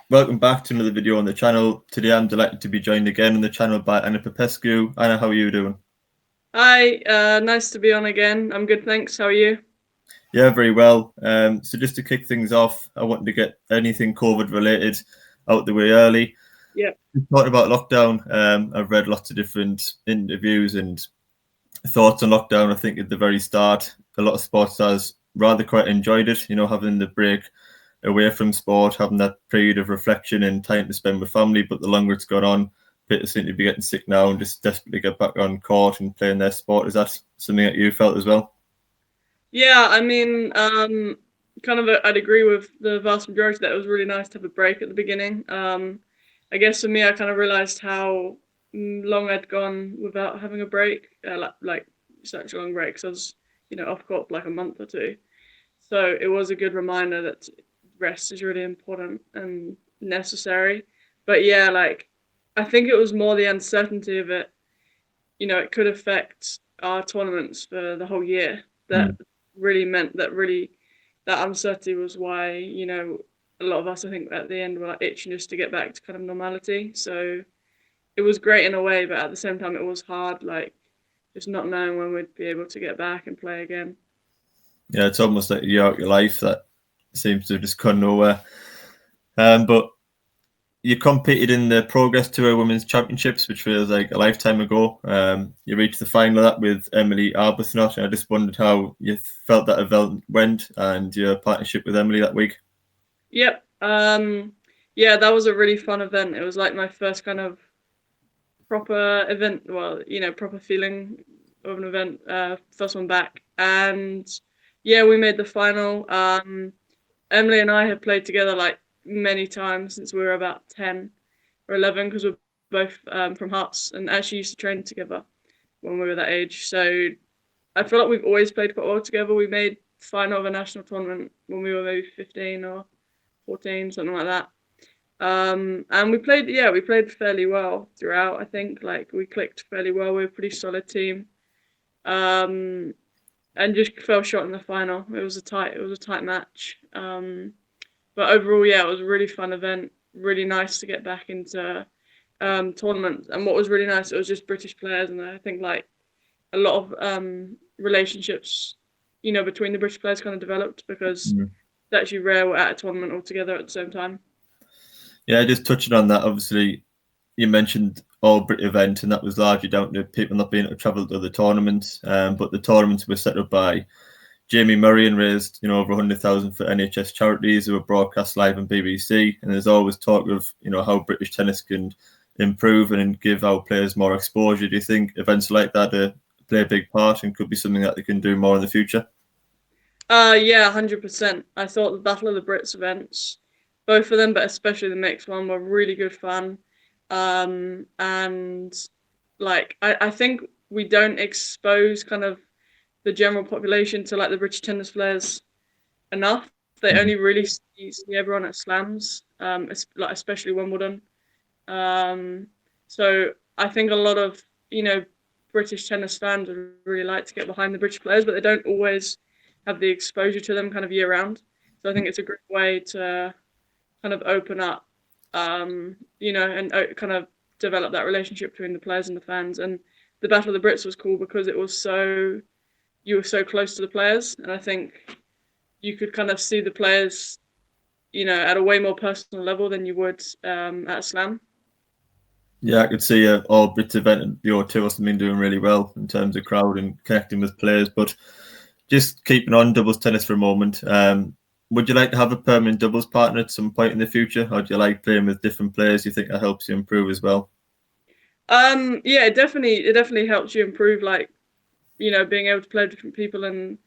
Welcome back to another video on the channel. Today I'm delighted to be joined again on the channel by Anna Popescu. Anna, how are you doing? Hi, nice to be on again. I'm good, thanks. How are you? Yeah, very well. So just to kick things off, I wanted to get anything COVID related out the way early. Yeah. Talking about lockdown, I've read lots of different interviews and thoughts on lockdown. I think at the very start, a lot of sports stars rather quite enjoyed it, having the break away from sport, having that period of reflection and time to spend with family. But the longer it's gone on, people seem to be getting sick now and just desperately get back on court and playing their sport. Is that something that you felt as well? Yeah, I mean, I'd agree with the vast majority that it was really nice to have a break at the beginning. I guess for me, I kind of realized how long I'd gone without having a break, like such a long break, because I was, off court for like a month or two. So it was a good reminder that rest is really important and necessary. But yeah, like, I think it was more the uncertainty of it. It could affect our tournaments for the whole year. That really meant that uncertainty was why, a lot of us, I think, at the end were like itching just to get back to kind of normality. So it was great in a way, but at the same time, it was hard, like just not knowing when we'd be able to get back and play again. Yeah, it's almost like a year out of your life that seems to have just gone nowhere. But you competed in the Progress Tour Women's Championships, which feels like a lifetime ago. You reached the final of that with Emily Arbuthnot, and I just wondered how you felt that event went and your partnership with Emily that week. Yep. Yeah, that was a really fun event. It was like my first kind of proper event. Well, proper feeling of an event. First one back, and yeah, we made the final. Emily and I had played together like many times since we were about 10 or 11 because we're both from Hearts and actually used to train together when we were that age. So I feel like we've always played quite well together. We made final of a national tournament when we were maybe 15 or 14, something like that. And we played fairly well throughout. I think like we clicked fairly well. We were a pretty solid team. Um, and just fell short in the final. It was a tight match. But overall, yeah, it was a really fun event. Really nice to get back into tournaments. And what was really nice, it was just British players, and I think like a lot of relationships, between the British players kind of developed because it's actually rare we're at a tournament all together at the same time. Yeah, just touching on that, obviously, you mentioned all Brit event, and that was largely down to people not being able to travel to the tournaments. But the tournaments were set up by Jamie Murray and raised, over 100,000 for NHS charities who were broadcast live on BBC. And there's always talk of, how British tennis can improve and give our players more exposure. Do you think events like that play a big part and could be something that they can do more in the future? Yeah, 100%. I thought the Battle of the Brits events, both of them, but especially the mixed one, were really good fun. And like I think we don't expose kind of the general population to like the British tennis players enough. They only really see everyone at slams, like especially Wimbledon. Um, so I think a lot of British tennis fans would really like to get behind the British players, but they don't always have the exposure to them kind of year round. So I think it's a great way to kind of open up, and kind of develop that relationship between the players and the fans. And the Battle of the Brits was cool because you were so close to the players, and I think you could kind of see the players, at a way more personal level than you would at a slam. Yeah, I could see all Brits event and the O2 must have been doing really well in terms of crowd and connecting with players. But just keeping on doubles tennis for a moment, would you like to have a permanent doubles partner at some point in the future, or do you like playing with different players? Do you think that helps you improve as well? Yeah, it definitely helps you improve, like, being able to play with different people and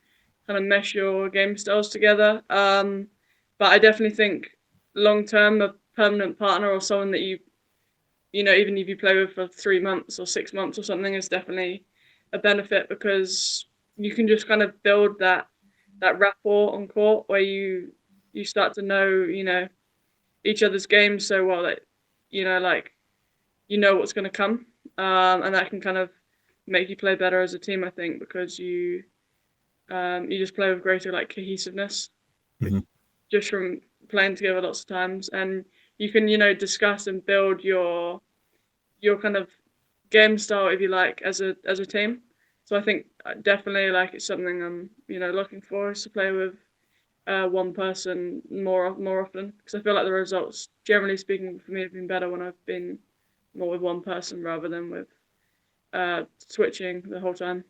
kind of mesh your game styles together. But I definitely think long term, a permanent partner or someone that even if you play with for 3 months or 6 months or something, is definitely a benefit because you can just kind of build that rapport on court where you start to know each other's games so well that like what's going to come, and that can kind of make you play better as a team, I think, because you just play with greater like cohesiveness Mhm. just from playing together lots of times, and you can, discuss and build your kind of game style, if you like, as a team. So I think definitely like it's something I'm looking for, is to play with one person more often, because I feel like the results, generally speaking, for me have been better when I've been more with one person rather than with switching the whole time.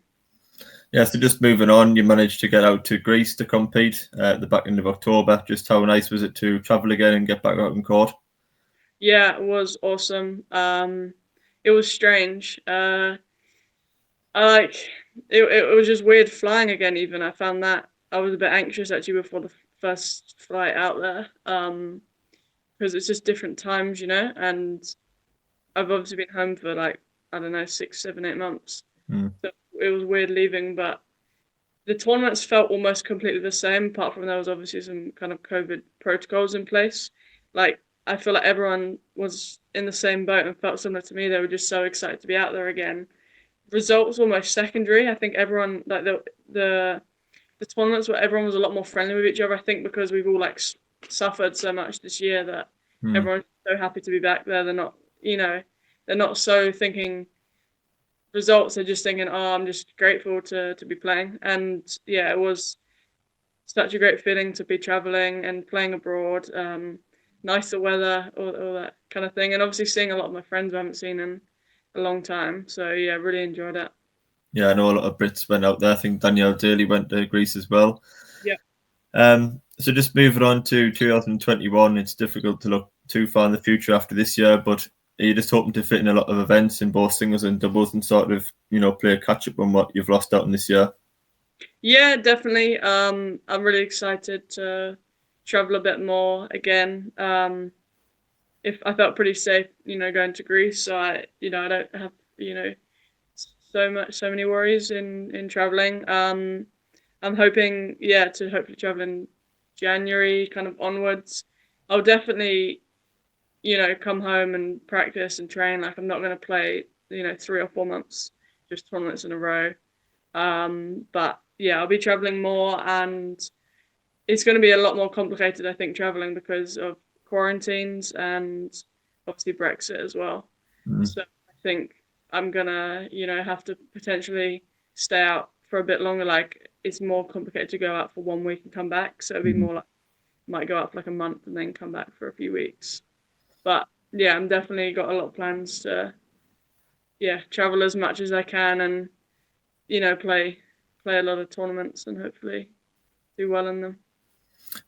Yeah, so just moving on, you managed to get out to Greece to compete at the back end of October. Just how nice was it to travel again and get back out on court? Yeah, it was awesome. It was strange. I like it was just weird flying again. Even I found that I was a bit anxious actually before the first flight out there. Because it's just different times, and I've obviously been home for like, I don't know, 6, 7, 8 months. So it was weird leaving, but the tournaments felt almost completely the same, apart from there was obviously some kind of COVID protocols in place. Like, I feel like everyone was in the same boat and felt similar to me. They were just so excited to be out there again. Results were almost secondary. I think everyone, like the tournaments where everyone was a lot more friendly with each other. I think because we've all like suffered so much this year that everyone's so happy to be back there. They're not, they're not so thinking results. They're just thinking, oh, I'm just grateful to be playing. And yeah, it was such a great feeling to be traveling and playing abroad. Nicer weather, all that kind of thing, and obviously seeing a lot of my friends I haven't seen in a long time. So yeah, really enjoyed it. Yeah, I know a lot of Brits went out there. I think Danielle Daly went to Greece as well. Yeah. So just moving on to 2021, it's difficult to look too far in the future after this year, but are you just hoping to fit in a lot of events in both singles and doubles and sort of, play a catch up on what you've lost out in this year? Yeah, definitely. I'm really excited to travel a bit more again. If I felt pretty safe, going to Greece, so I don't have, so many worries in traveling. I'm hoping, yeah, to hopefully travel in January kind of onwards. I'll definitely, come home and practice and train. Like, I'm not going to play, 3 or 4 months just tournaments in a row. But yeah, I'll be traveling more, and it's going to be a lot more complicated, I think, traveling because of quarantines and obviously Brexit as well. So I think I'm gonna, have to potentially stay out for a bit longer. Like, it's more complicated to go out for 1 week and come back. So it'd be more like, might go out for like a month and then come back for a few weeks. But yeah, I'm definitely got a lot of plans to, yeah, travel as much as I can and, play a lot of tournaments and hopefully do well in them.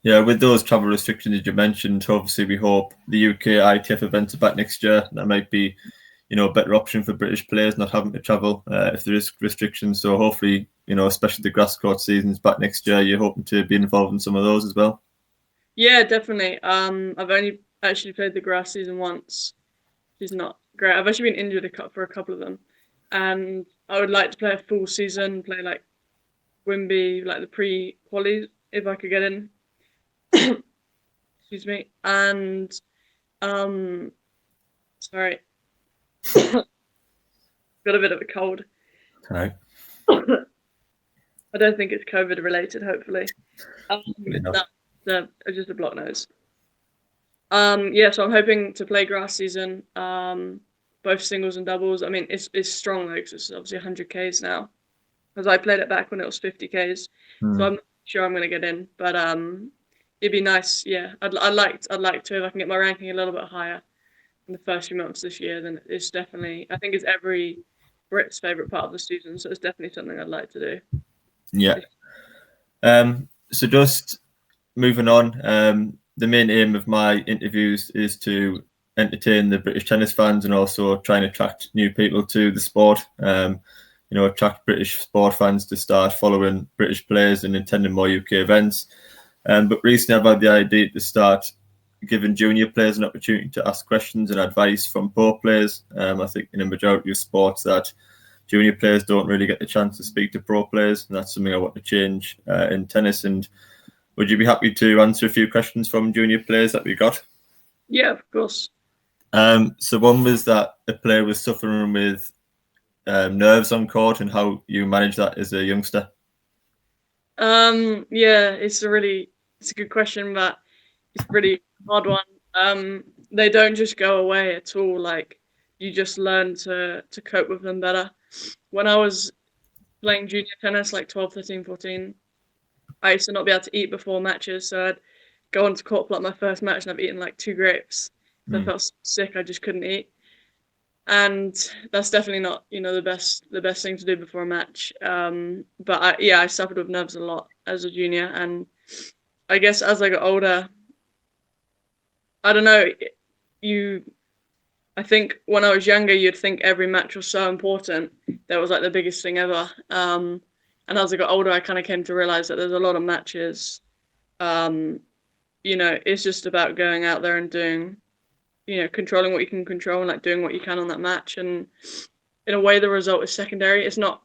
Yeah, with those travel restrictions that you mentioned, obviously we hope the UK ITF events are back next year. That might be, a better option for British players not having to travel if there is restrictions. So hopefully, especially the grass court seasons back next year, you're hoping to be involved in some of those as well. Yeah, definitely. I've only actually played the grass season once, which is not great. I've actually been injured for a couple of them, and I would like to play a full season, play like Wimby, like the pre-qualies, if I could get in. Excuse me. And sorry, got a bit of a cold. All right. I don't think it's COVID related. Hopefully, Enough. that's just a blocked nose. Yeah, so I'm hoping to play grass season, both singles and doubles. I mean, it's strong though, because it's obviously 100Ks now. Because I played it back when it was 50Ks, so I'm not sure I'm gonna get in. But it'd be nice. Yeah, I'd like to, if I can get my ranking a little bit higher in the first few months this year. Then it's definitely, I think it's every Brit's favorite part of the season, so it's definitely something I'd like to do. Yeah. So just moving on, the main aim of my interviews is to entertain the British tennis fans and also try and attract new people to the sport. Attract British sport fans to start following British players and attending more UK events. But recently I've had the idea to start giving junior players an opportunity to ask questions and advice from pro players. I think in a majority of sports that junior players don't really get the chance to speak to pro players, and that's something I want to change in tennis. And would you be happy to answer a few questions from junior players that we got? Yeah, of course. So one was that a player was suffering with nerves on court and how you manage that as a youngster. Yeah, it's a good question, but it's a really hard one. they don't just go away at all. Like, you just learn to cope with them better. When I was playing junior tennis, like 12, 13, 14, I used to not be able to eat before matches, so I'd go onto court for like my first match and I've eaten like 2 grapes. So I felt sick, I just couldn't eat. And that's definitely not, the best thing to do before a match. But I suffered with nerves a lot as a junior, and I guess as I got older, I don't know, I think when I was younger, you'd think every match was so important. That was like the biggest thing ever. And as I got older, I kind of came to realize that there's a lot of matches. Um, it's just about going out there and doing, controlling what you can control and like doing what you can on that match. And in a way, the result is secondary. It's not,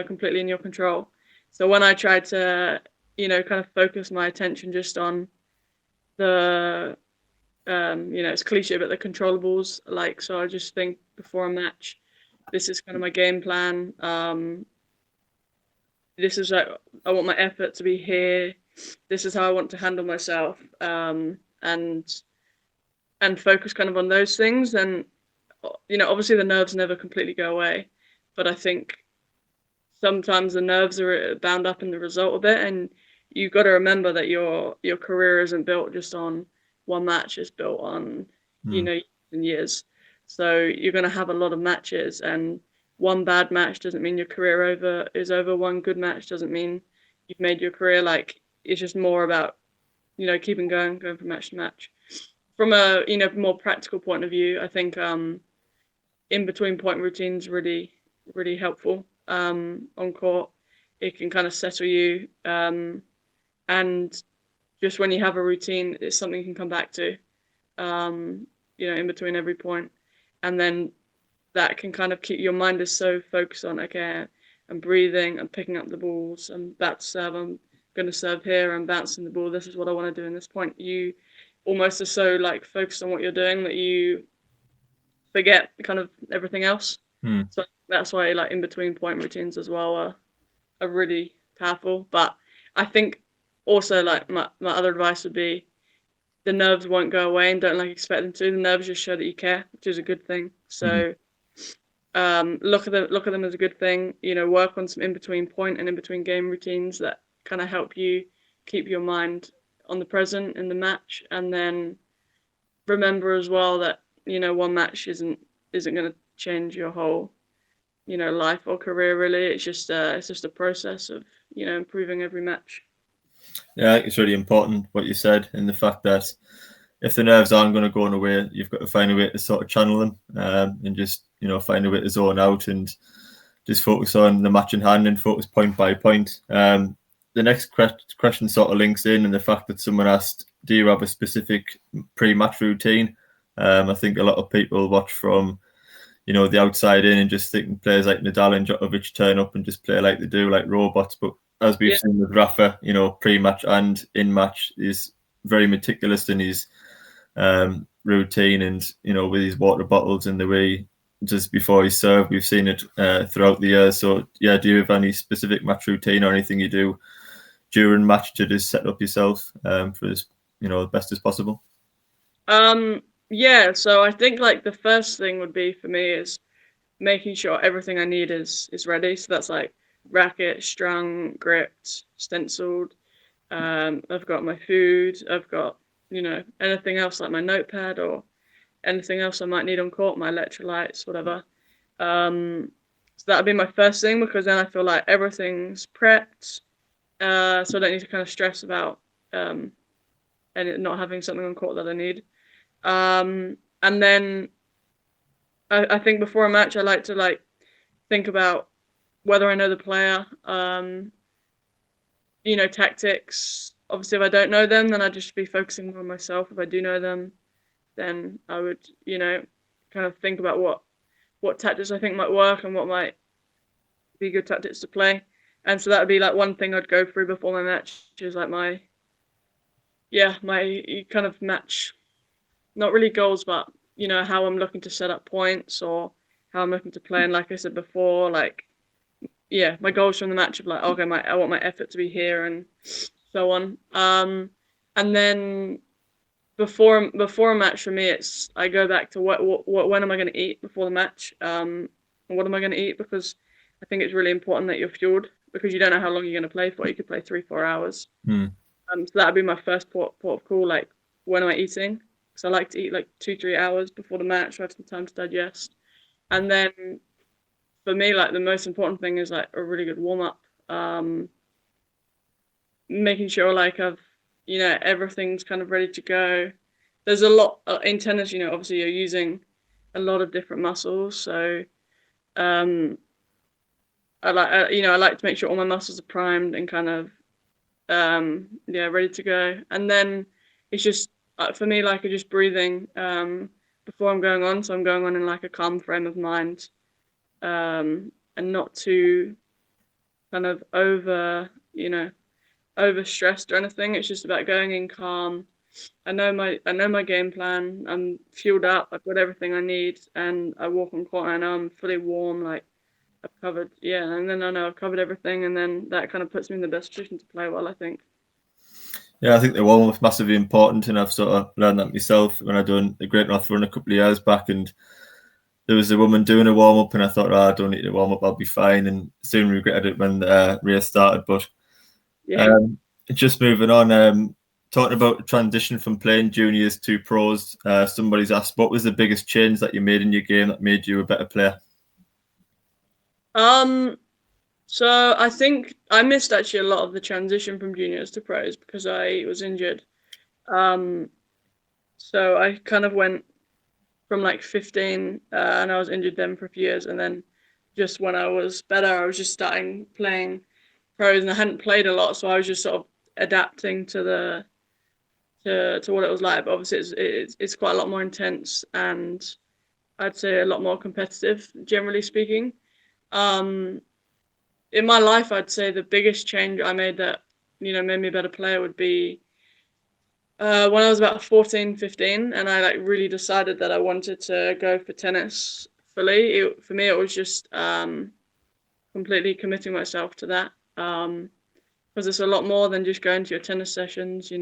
completely in your control. So when I tried to, kind of focus my attention just on the it's cliche, but the controllables. Like, so I just think before a match, this is kind of my game plan. This is like, I want my effort to be here. This is how I want to handle myself. And focus kind of on those things. And obviously the nerves never completely go away, but I think sometimes the nerves are bound up in the result of it, and you've got to remember that your career isn't built just on one match. It's built on years and years. So you're going to have a lot of matches, and one bad match doesn't mean your career is over. One good match doesn't mean you've made your career. Like, it's just more about keeping going from match to match. From a more practical point of view, I think in between point routines really really helpful on court. It can kind of settle you, and just when you have a routine, it's something you can come back to, in between every point, and then that can kind of keep your mind is so focused on, okay, I'm breathing, I'm picking up the balls, I'm about to serve, I'm going to serve here, I'm bouncing the ball, this is what I want to do in this point. You almost are so like focused on what you're doing that you forget kind of everything else. So that's why like in between point routines as well are really powerful. But I think also like my other advice would be the nerves won't go away, and don't like expect them to. The nerves just show that you care, which is a good thing. So look at them as a good thing. Work on some in between point and in between game routines that kind of help you keep your mind on the present in the match, and then remember as well that one match isn't going to change your whole life or career really. It's just a process of improving every match. Yeah, it's really important what you said, and the fact that if the nerves aren't going to go away, you've got to find a way to sort of channel them, and just find a way to zone out and just focus on the match in hand and focus point by point. The next question sort of links in, and the fact that someone asked, do you have a specific pre-match routine? I think a lot of people watch from the outside in and just think players like Nadal and Djokovic turn up and just play like they do, like robots. But as we've seen with Rafa, pre-match and in-match, is very meticulous in his routine, and with his water bottles and the way just before he served, we've seen it throughout the years. So yeah, do you have any specific match routine or anything you do during match to just set up yourself for as the best as possible? Yeah, so I think like the first thing would be for me is making sure everything I need is ready. So that's like racket, strung, gripped, stenciled. I've got my food. I've got anything else like my notepad or anything else I might need on court, my electrolytes, whatever. So that would be my first thing, because then I feel like everything's prepped. So I don't need to kind of stress about and not having something on court that I need. And then I think before a match, I like to think about whether I know the player, tactics. Obviously, if I don't know them, then I'd just be focusing on myself. If I do know them, then I would, kind of think about what tactics I think might work and what might be good tactics to play. And so that would be like one thing I'd go through before my match, which is like my kind of match, not really goals, but how I'm looking to set up points or how I'm looking to play. And like I said before, my goals from the match of okay, I want my effort to be here and so on. And then before a match for me, it's I go back to what when am I going to eat before the match? And what am I going to eat? Because I think it's really important that you're fueled, because you don't know how long you're going to play for. You could play 3-4 hours. So that'd be my first port of call. Like, when am I eating? Because I like to eat like 2-3 hours before the match, so I have some time to digest. And then for me, like, the most important thing is like a really good warm up. Making sure like everything's kind of ready to go. There's a lot in tennis. Obviously you're using a lot of different muscles, so um, I like to make sure all my muscles are primed and kind of ready to go. And then it's just for me, like, just breathing before I'm going on. So I'm going on in like a calm frame of mind, and not too kind of over stressed or anything. It's just about going in calm. I know my game plan. I'm fueled up. I've got everything I need, and I walk on court and I know I'm fully warm. Like, I've covered, and then I know I've covered everything, and then that kind of puts me in the best position to play well, I think. Yeah, I think the warm up is massively important, and I've sort of learned that myself when I done the Great North Run a couple of years back, and there was a woman doing a warm up, and I thought, I don't need to warm up, I'll be fine, and soon regretted it when the race started. But just moving on, talking about the transition from playing juniors to pros, somebody's asked, what was the biggest change that you made in your game that made you a better player? So I think I missed actually a lot of the transition from juniors to pros because I was injured. So I kind of went from like 15, and I was injured then for a few years, and then just when I was better, I was just starting playing pros, and I hadn't played a lot, so I was just sort of adapting to what it was like. But obviously, it's quite a lot more intense, and I'd say a lot more competitive, generally speaking. Um, in my life, I'd say the biggest change I made that made me a better player would be when I was about 14, 15, and I like really decided that I wanted to go for tennis fully. For me, it was just completely committing myself to that, because it's a lot more than just going to your tennis sessions.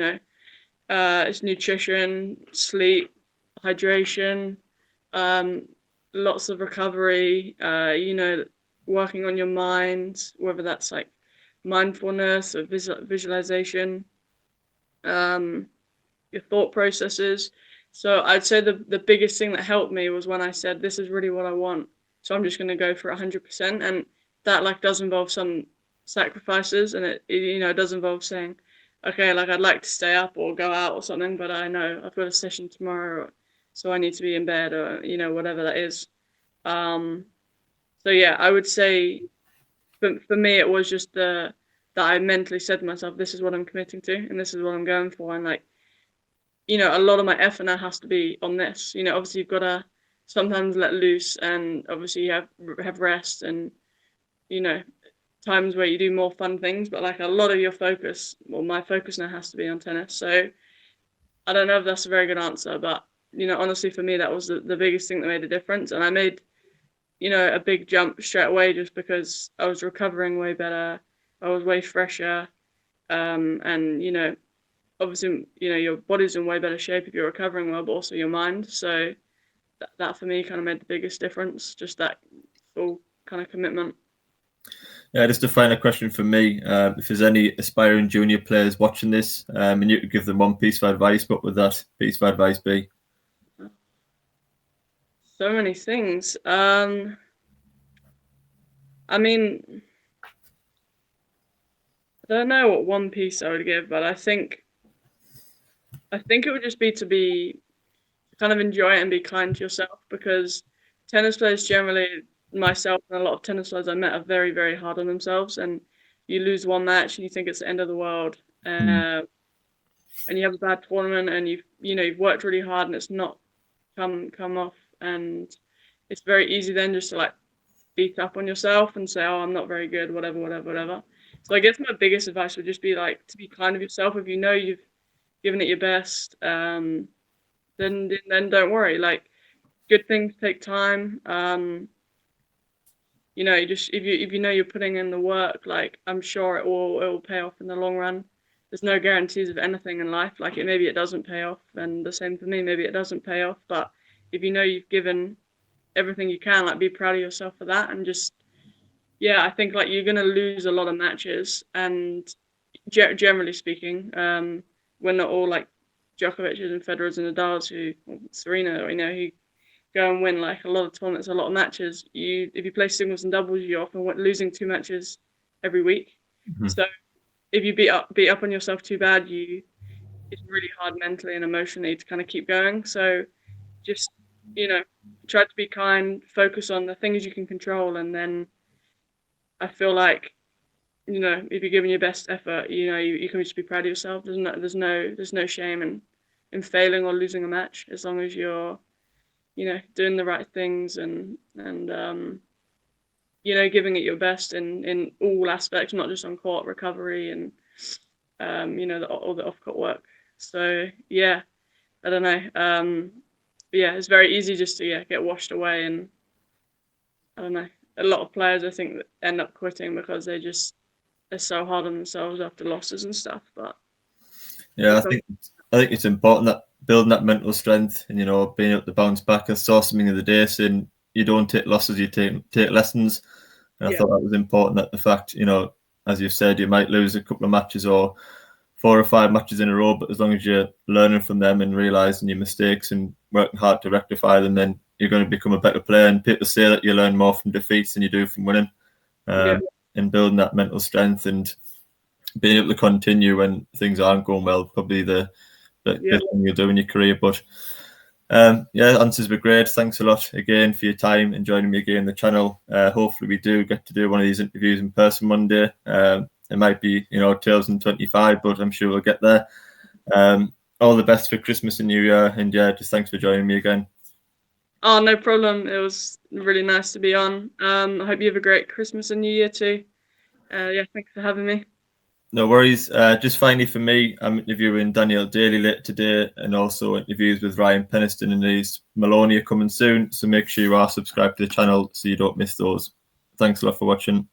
It's nutrition, sleep, hydration, um, lots of recovery. Working on your mind, whether that's like mindfulness or visualization. Your thought processes. So I'd say the biggest thing that helped me was when I said, this is really what I want, so I'm just going to go for 100%. And that like does involve some sacrifices, and it does involve saying, okay, like, I'd like to stay up or go out or something, but I know I've got a session tomorrow, so I need to be in bed, or whatever that is. So yeah, I would say for me it was just that I mentally said to myself, this is what I'm committing to, and this is what I'm going for. And like, a lot of my effort now has to be on this. Obviously you've got to sometimes let loose, and obviously you have rest, and times where you do more fun things. But like, a lot of your focus, well, my focus now has to be on tennis. So I don't know if that's a very good answer, but honestly, for me, that was the biggest thing that made a difference. And I made a big jump straight away, just because I was recovering way better, I was way fresher, and obviously, your body's in way better shape if you're recovering well, but also your mind. So that for me kind of made the biggest difference, just that full kind of commitment. Yeah, just a final question for me. If there's any aspiring junior players watching this, and you could give them one piece of advice, what would that piece of advice be? So many things. I mean, I don't know what one piece I would give, but I think it would just be to kind of enjoy it and be kind to yourself, because tennis players generally, myself and a lot of tennis players I met, are very, very hard on themselves, and you lose one match and you think it's the end of the world, and you have a bad tournament, and you've worked really hard and it's not come off, and it's very easy then just to like beat up on yourself and say, oh, I'm not very good, whatever, whatever, whatever. So I guess my biggest advice would just be like to be kind of yourself. If you've given it your best, then don't worry. Like, good things take time. You just if you know you're putting in the work, like, I'm sure it will pay off in the long run. there's no guarantees of anything in life. Like maybe it doesn't pay off, and the same for me. Maybe it doesn't pay off, but if you know you've given everything you can, like be proud of yourself for that, and just I think like you're gonna lose a lot of matches, and generally speaking, we're not all like Djokovic's and Federer's and Nadal's or Serena, who go and win like a lot of tournaments, a lot of matches. If you play singles and doubles, you're often losing 2 matches every week. Mm-hmm. So if you beat up on yourself too bad, it's really hard mentally and emotionally to kind of keep going. So just try to be kind, focus on the things you can control, and then I feel like if you're giving your best effort, you can just be proud of yourself. There's no shame in failing or losing a match, as long as you're doing the right things and giving it your best in all aspects, not just on court, recovery and all the off-court work. So I don't know. It's very easy just to get washed away, and I don't know. A lot of players I think that end up quitting because they're so hard on themselves after losses and stuff. But I think it's important that building that mental strength and being able to bounce back. I saw something the other day saying you don't take losses, you take lessons. And I thought that was important, that the fact, as you've said, you might lose a couple of matches or 4 or 5 matches in a row, but as long as you're learning from them and realising your mistakes and working hard to rectify them, then you're going to become a better player. And people say that you learn more from defeats than you do from winning. And building that mental strength and being able to continue when things aren't going well, probably the best thing you'll do in your career. But answers were great. Thanks a lot again for your time and joining me again on the channel. Hopefully we do get to do one of these interviews in person one day. It might be 2025, but I'm sure we'll get there. All the best for Christmas and New Year, and just thanks for joining me again. Oh, no problem. It was really nice to be on. I hope you have a great Christmas and New Year too. Thanks for having me. No worries. Just finally for me, I'm interviewing Danielle Daly later today, and also interviews with Ryan Peniston and Elise Maloney are coming soon. So make sure you are subscribed to the channel so you don't miss those. Thanks a lot for watching.